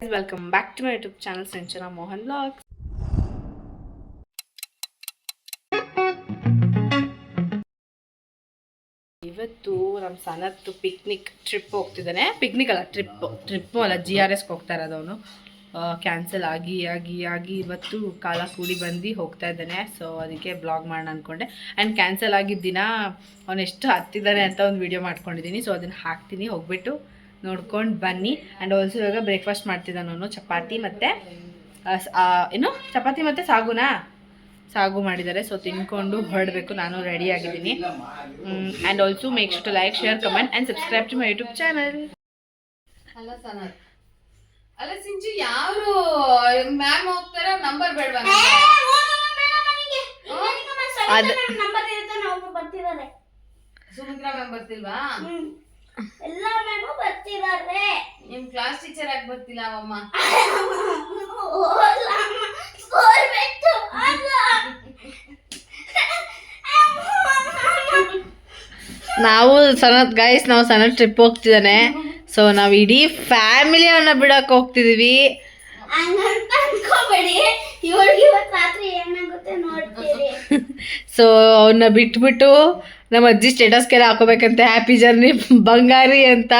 Welcome back to my YouTube channel Sanchana Mohan Vlogs. ಇವತ್ತು ನಮ್ಮ ಸನತ್ತು picnic trip ಹೋಗ್ತಿದ್ದಾನೆ. Picnic ಅಲ್ಲ, ಟ್ರಿಪ್ಪು ಅಲ್ಲ, GRS ಹೋಗ್ತಾ ಇರೋದು. ಅವನು ಕ್ಯಾನ್ಸಲ್ ಆಗಿ ಇವತ್ತು ಕಾಲ ಕೂಡಿ ಬಂದು ಹೋಗ್ತಾ ಇದ್ದಾನೆ. ಸೊ ಅದಕ್ಕೆ ಬ್ಲಾಗ್ ಮಾಡೋಣ ಅಂದ್ಕೊಂಡೆ. ಆ್ಯಂಡ್ ಕ್ಯಾನ್ಸಲ್ ಆಗಿದ್ದ ದಿನ ಅವನು ಎಷ್ಟು ಹತ್ತಿದ್ದಾನೆ ಅಂತ ಒಂದು ವಿಡಿಯೋ ಮಾಡ್ಕೊಂಡಿದ್ದೀನಿ. ಸೊ ಅದನ್ನು ಹಾಕ್ತೀನಿ, ಹೋಗ್ಬಿಟ್ಟು ನೋಡ್ಕೊಂಡು ಬನ್ನಿ. ಆ್ಯಂಡ್ ಆಲ್ಸೋ ಇವಾಗ ಬ್ರೇಕ್ಫಾಸ್ಟ್ ಮಾಡ್ತಿದ್ದಾನೆ ಅವನು. ಚಪಾತಿ ಮತ್ತು ಸಾಗು ಮಾಡಿದ್ದಾರೆ. ಸೊ ತಿನ್ಕೊಂಡು ಹೊರಡಬೇಕು. ನಾನು ರೆಡಿ ಆಗಿದ್ದೀನಿ. And also make sure to like, share, comment and subscribe to my YouTube channel. ಅಲ್ಲ ಸಿಂಚು, ಯಾರು ಮ್ಯಾಮ್ ಹೋಗ್ತಾರ, ನಂಬರ್ ಬೇಡವಾ? ಸುಮಿತ್ರಾ ಮ್ಯಾಮ್ ಬರ್ತಿಲ್ವಾ? ಎಲ್ಲ ಮ್ಯಾಮು ಬರ್ತಿದ್ದಾರೆ. ನಿಮ್ ಕ್ಲಾಸ್ ಟೀಚರ್ ಯಾಕೆ ಬರ್ತಿಲ್ಲ ಅವಮ್ಮ? ನಾವು ಸನತ್ ಟ್ರಿಪ್ ಹೋಗ್ತಿದ್ದಾನೆ. ಸೊ ನಾವು ಇಡೀ ಫ್ಯಾಮಿಲಿ ಅವನ್ನ ಬಿಡಕ್ಕೆ ಹೋಗ್ತಿದೀವಿ. ಸೊ ಅವನ್ನ ಬಿಟ್ಬಿಟ್ಟು ನಮ್ಮ ಅಜ್ಜಿ ಸ್ಟೇಟಸ್ಗೆಲ್ಲ ಹಾಕೋಬೇಕಂತೆ, ಹ್ಯಾಪಿ ಜರ್ನಿ ಬಂಗಾರಿ ಅಂತ.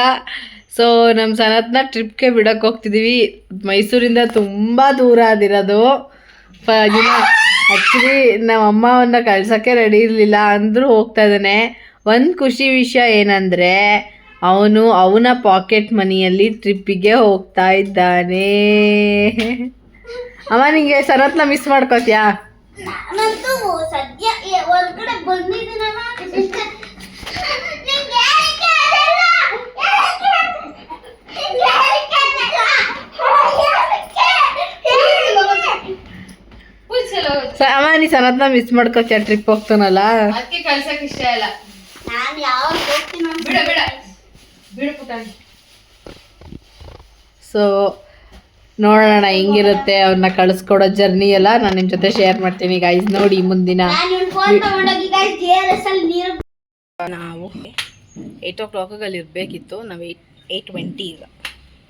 ಸೊ ನಮ್ಮ ಸನತ್ನ ಟ್ರಿಪ್ಗೆ ಬಿಡಕ್ಕೆ ಹೋಗ್ತಿದ್ದೀವಿ. ಮೈಸೂರಿಂದ ತುಂಬ ದೂರ ಅದಿರೋದು. ಆ್ಯಕ್ಚುಲಿ ನಮ್ಮ ಅಮ್ಮವನ್ನ ಕಳ್ಸೋಕ್ಕೆ ರೆಡಿ ಇರಲಿಲ್ಲ, ಅಂದರೂ ಹೋಗ್ತಾ ಇದ್ದಾನೆ. ಒಂದು ಖುಷಿ ವಿಷಯ ಏನಂದರೆ ಅವನ ಪಾಕೆಟ್ ಮನಿಯಲ್ಲಿ ಟ್ರಿಪ್ಪಿಗೆ ಹೋಗ್ತಾ ಇದ್ದಾನೆ. ಅಮ್ಮ, ನಿಂಗೆ ಸನತ್ನ ಮಿಸ್ ಮಾಡ್ಕೋತೀಯಾ? ಸದ್ಯ ಹೊರಗಡೆ ಬಂದಿದ್ದೀನಲ್ಲ, ಅಮ್ಮ, ನೀ ಸನತ್ನ ಮಿಸ್ ಮಾಡ್ಕೋತೀಯ? ಟ್ರಿಪ್ ಹೋಗ್ತಾನಲ್ಲ, ಅದಕ್ಕೆ ಕಳ್ಸಕ್ ಇಷ್ಟ ಇಲ್ಲ. ನಾನು ಯಾವಾಗ ಹೋಗ್ತೀನಿ ಬಿಡು ಪುಟ್ಟ. ಸೊ ನೋಡೋಣ ಹೆಂಗಿರುತ್ತೆ ಅವ್ರನ್ನ ಕಳಿಸ್ಕೊಡೋ ಜರ್ನಿ ಎಲ್ಲ ನಾನು ನಿಮ್ಮ ಜೊತೆ ಶೇರ್ ಮಾಡ್ತೀನಿ ಗೈಸ್. ನೋಡಿ ಮುಂದಿನ ನಾವು 8 o'clock ಅಲ್ಲಿ ಇರಬೇಕಿತ್ತು. ನಾವು 8:20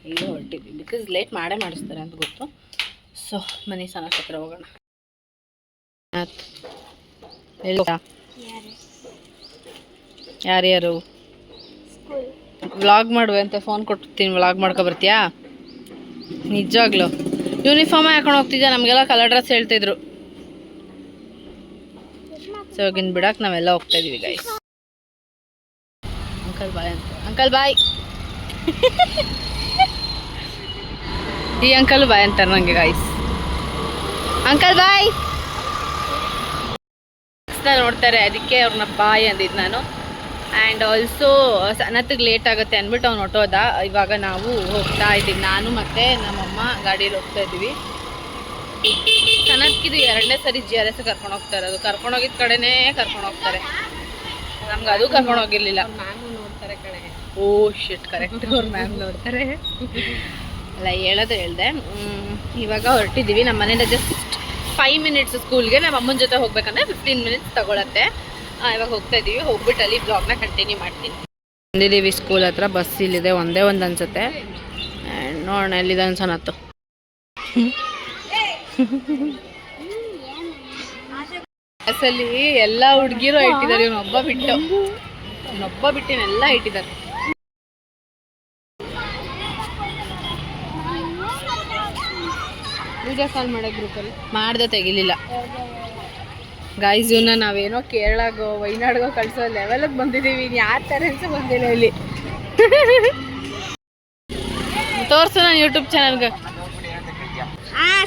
ಈಗ ಹೊರಟಿದ್ವಿ. ಬಿಕಾಸ್ ಲೇಟ್ ಮಾಡೇ ಮಾಡಿಸ್ತಾರೆ ಅಂತ ಗೊತ್ತು. ಸೊ ಮನೆ ಸನತ್ ಹತ್ರ ಹೋಗೋಣ. ಯಾರ್ಯಾರು ವ್ಲಾಗ್ ಮಾಡುವಂತೆ ಫೋನ್ ಕೊಟ್ಟಿರ್ತೀನಿ, ವ್ಲಾಗ್ ಮಾಡ್ಕೊ ಬರ್ತೀಯಾ? ನಿಜವಾಗ್ಲು ಯೂನಿಫಾರ್ಮ್ ಹಾಕೊಂಡು ಹೋಗ್ತಿದ್ಯಾ? ನಮಗೆಲ್ಲ ಕಲರ್ ಡ್ರೆಸ್ ಹೇಳ್ತಿದ್ರು. ಸೊ ಇವಾಗಿನ ಬಿಡಕ್ಕೆ ನಾವೆಲ್ಲ ಹೋಗ್ತಾ ಇದೀವಿ ಗೈಸ್. ಅಂಕಲ್ ಬಾಯ್ ಅಂತ. Uncle boy. ಈ ಅಂಕಲ್ ಬಾಯ್ ಅಂತಾರೆ ನನಗೆ ಗೈಸ್. ಅಂಕಲ್ ಬಾಯ್ ನೋಡ್ತಾರೆ, ಅದಕ್ಕೆ ಅವ್ರನ್ನ ಬಾಯ್ ಅಂದಿದ್ದು ನಾನು. ಆ್ಯಂಡ್ ಆಲ್ಸೋ ಸನತ್ತಿಗೆ ಲೇಟ್ ಆಗುತ್ತೆ ಅಂದ್ಬಿಟ್ಟು ಅವ್ನು ಹೊಟ್ಟೋದ. ಇವಾಗ ನಾವು ಹೋಗ್ತಾ ಇದ್ದೀವಿ, ನಾನು ಮತ್ತು ನಮ್ಮಮ್ಮ ಗಾಡೀಲಿ ಹೋಗ್ತಾ ಇದ್ದೀವಿ. ಸನತ್ಗಿದು 2ನೇ ಸರಿ GRS ಕರ್ಕೊಂಡು ಹೋಗ್ತಾ ಇರೋದು. ಕರ್ಕೊಂಡೋಗಿದ್ದ ಕಡೆನೇ ಕರ್ಕೊಂಡು ಹೋಗ್ತಾರೆ. ನಮ್ಗೆ ಅದು ಕರ್ಕೊಂಡು ಹೋಗಿರ್ಲಿಲ್ಲ. ಮ್ಯಾಮ್ ನೋಡ್ತಾರೆ ಕಡೆ. ಓ ಶಿಟ್, ಕರೆಕ್ಟ್, ಅವ್ರು ಮ್ಯಾಮ್ ನೋಡ್ತಾರೆ ಅಲ್ಲ, ಹೇಳ್ದೆ. ಇವಾಗ ಹೊರಟಿದ್ದೀವಿ. ನಮ್ಮ ಮನೆಯಿಂದ ಜಸ್ಟ್ 5 minutes ಸ್ಕೂಲ್ಗೆ. ನಮ್ಮ ಅಮ್ಮನ ಜೊತೆ ಹೋಗ್ಬೇಕಂದ್ರೆ 15 minutes ತಗೊಳತ್ತೆ. ಇವಾಗ ಹೋಗ್ತಾ ಇದ್ದೀವಿ. ಹೋಗ್ಬಿಟ್ಟು ಅಲ್ಲಿ ಬ್ಲಾಗ್ನ ಕಂಟಿನ್ಯೂ ಮಾಡ್ತೀನಿ. ಬಂದಿದ್ದೀವಿ ಸ್ಕೂಲ್ ಹತ್ರ. ಬಸ್ ಇಲ್ಲಿದೆ, ಒಂದೇ ಒಂದು ಅನ್ಸುತ್ತೆ. ನೋಡೋಣ ಎಲ್ಲಿದೆ ಅನ್ಸನತ್ತು. ಬಸ್ಸಲ್ಲಿ ಎಲ್ಲ ಹುಡುಗಿರು ಇಟ್ಟಿದ್ದಾರೆ, ಇವನೊಬ್ಬ ಬಿಟ್ಟಿನೆಲ್ಲ ಇಟ್ಟಿದ್ದಾರೆ. ವಿಡಿಯೋ ಕಾಲ್ ಮಾಡೋ ಗ್ರೂಪಲ್ಲಿ ಮಾಡ್ದೆ, ತೆಗಿಲಿಲ್ಲ ಗಾಯ್ಸ್. ಇವನ್ನ ನಾವೇನೋ ಕೇರಳಗೋ ವೈನಾಡ್ಗೋ ಕಳ್ಸೋ ಲೆವೆಲಿಗೆ ಬಂದಿದ್ದೀವಿ. ಇನ್ನು ಯಾರ ಪೇರೆಂಟ್ಸು ಬಂದಿಲ್ಲ ಇಲ್ಲಿ. ತೋರಿಸು ನನ್ನ ಯೂಟ್ಯೂಬ್ ಚಾನಲ್ಗೆ.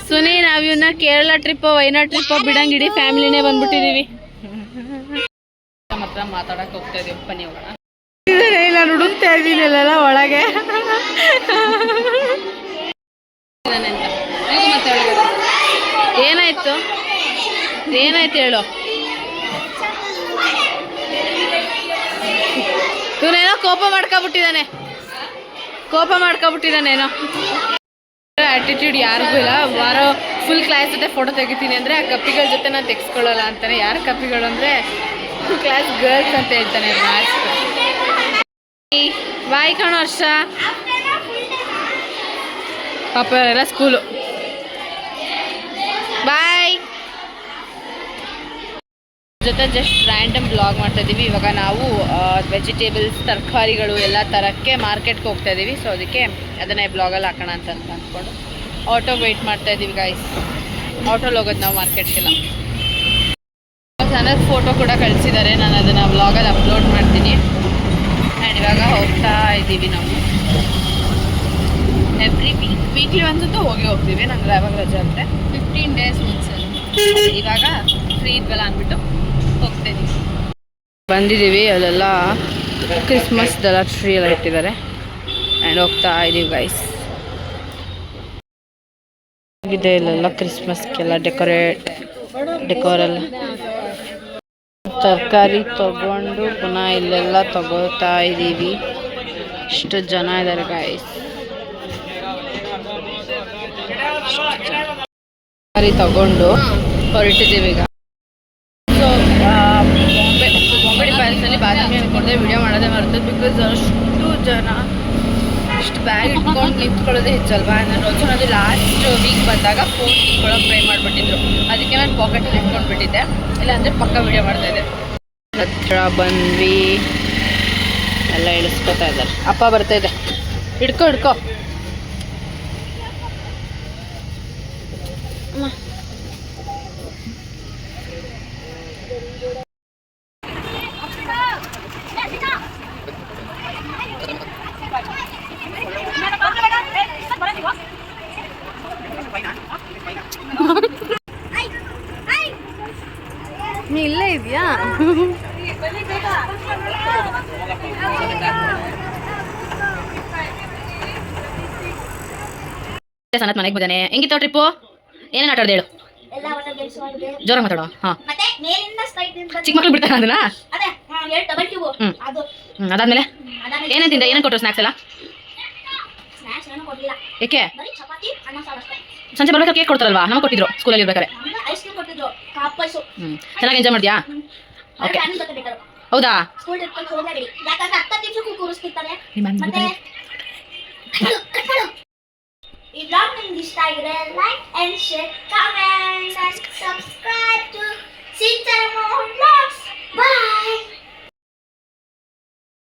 ಸುನಿ, ನಾವು ಇವನ್ನ ಕೇರಳ ಟ್ರಿಪ್ಪೋ ವೈನಾಡ್ ಟ್ರಿಪ್ಪೋ ಬಿಡಂಗೆ ಇಡೀ ಫ್ಯಾಮಿಲಿನೇ ಬಂದ್ಬಿಟ್ಟಿದ್ದೀವಿ. ಮಾತ್ರ ಮಾತಾಡಕ್ಕೆ ಹೋಗ್ತಾ ಇದೀವಿ. ಬನ್ನಿ ಹೋಗೋಣ. ನಾನು ಹುಡುಕ್ತಾ ಇದ್ದೀನಲ್ಲ ಒಳಗೆ. ಏನಾಯ್ತು ಹೇಳು. ಇವನೇನೋ ಕೋಪ ಮಾಡ್ಕೊಬಿಟ್ಟಿದ್ದಾನೇನೋ. ಆಟಿಟ್ಯೂಡ್ ಯಾರಿಗೂ ಇಲ್ಲ. ಫುಲ್ ಕ್ಲಾಸ್ ಜೊತೆ ಫೋಟೋ ತೆಗಿತೀನಿ ಅಂದರೆ ಆ ಕಪ್ಪಿಗಳ ಜೊತೆ ನಾನು ತೆಗೆಸ್ಕೊಳ್ಳಲ್ಲ ಅಂತಾನೆ. ಯಾರು ಕಪ್ಪಿಗಳು ಅಂದರೆ ಕ್ಲಾಸ್ ಗರ್ಲ್ಸ್ ಅಂತ ಹೇಳ್ತಾನೆ. ಬಾಯ್ ಕಣೋ ಹರ್ಷ. ಪಾಪ ಎಲ್ಲ ಸ್ಕೂಲು. ಬಾಯ್. ಜೊತೆ ಜಸ್ಟ್ ರ್ಯಾಂಡಮ್ ಬ್ಲಾಗ್ ಮಾಡ್ತಾ ಇದ್ದೀವಿ. ಇವಾಗ ನಾವು ವೆಜಿಟೇಬಲ್ಸ್ ತರಕಾರಿಗಳು ಎಲ್ಲ ತರಕ್ಕೆ ಮಾರ್ಕೆಟ್ಗೆ ಹೋಗ್ತಾ ಇದ್ದೀವಿ. ಸೊ ಅದಕ್ಕೆ ಅದನ್ನೇ ಬ್ಲಾಗಲ್ಲಿ ಹಾಕೋಣ ಅಂತ ಅಂದ್ಕೊಂಡು ಆಟೋಗೆ ವೆಯ್ಟ್ ಮಾಡ್ತಾ ಇದ್ದೀವಿ ಗಾಯ್ಸ್. ಆಟೋಲ್ಲಿ ಹೋಗೋದು ನಾವು ಮಾರ್ಕೆಟ್ಗೆಲ್ಲ. ಚೆನ್ನಾಗಿ ಫೋಟೋ ಕೂಡ ಕಳಿಸಿದ್ದಾರೆ, ನಾನು ಅದನ್ನು ಬ್ಲಾಗಲ್ಲಿ ಅಪ್ಲೋಡ್ ಮಾಡ್ತೀನಿ. ಆ್ಯಂಡ್ ಇವಾಗ ಹೋಗ್ತಾ ಇದ್ದೀವಿ ನಾವು. ಎವ್ರಿ ವೀಕ್ಲಿ ಒಂದ್ಸತ್ತು ಹೋಗ್ತೀವಿ. ನಂಗೆ ಯಾವಾಗ ರಜೆ ಅಂತೆ 15 days ಒಂದ್ಸಲ. ಇವಾಗ ಫ್ರೀ ಇದ್ವಲ್ಲ ಅಂದ್ಬಿಟ್ಟು ಹೋಗ್ತಾಯಿದ್ದೀವಿ. ಬಂದಿದ್ದೀವಿ, ಅಲ್ಲೆಲ್ಲ ಕ್ರಿಸ್ಮಸ್ದೆಲ್ಲ ಟ್ರೀ ಎಲ್ಲ ಇಟ್ಟಿದ್ದಾರೆ. ಆ್ಯಂಡ್ ಹೋಗ್ತಾ ಇದ್ದೀವಿ ಗೈಸ್. ಇದೆ ಇಲ್ಲೆಲ್ಲ ಕ್ರಿಸ್ಮಸ್ಗೆಲ್ಲ ಡೆಕೋರೆಲ್ಲ ತರಕಾರಿ ತಗೊಂಡು ಪುನಃ ಇಲ್ಲೆಲ್ಲ ತಗೋತಾ ಇದ್ದೀವಿ. ಇಷ್ಟು ಜನ ಇದ್ದಾರೆ ಗೈಸ್. ತರಕಾರಿ ತಗೊಂಡು ಹೊರಟಿದ್ದೀವಿ ಈಗ. ಸೊ ಬಾಂಬೆ ಪ್ಯಾಲೇಸಲ್ಲಿ ಬಾದಾಮಿ ಅಂದ್ಕೊಂಡೆ ವಿಡಿಯೋ ಮಾಡೋದೇ ಮರೆತು. ಬಿಕಾಸ್ ಅಷ್ಟು ಜನ ಇಷ್ಟು ಬ್ಯಾಗ್ ಇಟ್ಕೊಂಡು ನಿಂತ್ಕೊಳ್ಳೋದೇ ಹೆಚ್ಚಲ್ವಾ. ನಾನು ಅದು ಲಾಸ್ಟ್ ವೀಕ್ ಬಂದಾಗ ಫೋನ್ ಇಟ್ಕೊಳ್ಳೋಕೆ ಟ್ರೈ ಮಾಡಿಬಿಟ್ಟಿದ್ರು. ಅದಕ್ಕೆ ನಾನು ಪಾಕೆಟಲ್ಲಿ ಇಟ್ಕೊಂಡು ಬಿಟ್ಟಿದ್ದೆ, ಇಲ್ಲಾಂದರೆ ಪಕ್ಕ ವಿಡಿಯೋ ಮಾಡ್ತಾಯಿದ್ದೆ. ಹತ್ರ ಬಂದ್ವಿ, ಎಲ್ಲ ಇಳಿಸ್ಕೊತಾ ಇದ್ದಾರೆ. ಅಪ್ಪ ಬರ್ತಾಯಿದೆ, ಹಿಡ್ಕೊ ನೀ ಇಲ್ಲೇ ಇದೆಯಾ? ಸನತ್ ಮನೆಗೆ ಬಂದಾನೆ. ಹೆಂಗಿತ್ತು ಟ್ರಿಪ್ಪು? ಏನೇನು ಆಟ ಆಡ್ದೆ ಹೇಳು, ಜೋರಾಗಿ ಮಾತಾಡೋ. ಹಾಂ, ಚಿಕ್ಕ ಮಕ್ಳು ಬಿಡ್ತಾರ ಅದನ್ನ? ಅದಾದ್ಮೇಲೆ ಏನೇನು ತಿಂದೆ? ಏನೇನು ಕೊಟ್ಟರು ಸ್ನ್ಯಾಕ್ಸ್ ಎಲ್ಲ? ಏಕೆ? ಸಂಜೆ ಬರ್ಬೇಕಾದ್ರೆ ಕೇಕ್ ಕೊಡ್ತಾರಲ್ವಾ, ನಮಗೆ ಕೊಟ್ಟಿದ್ರು ಸ್ಕೂಲಲ್ಲಿ ಇರ್ಬೇಕಾರೆ. ಚೆನ್ನಾಗಿ ಎಂಜಾಯ್ ಮಾಡಿದ್ಯಾ? ಓಕೆ, ಹೌದಾ? ಈ ಬ್ಲಾಗ್ ನಿಮ್ಗೆ ಇಷ್ಟ ಆಗಿದ್ರೆ like and share, comment and subscribe to Sinchana Mohan blogs. Bye.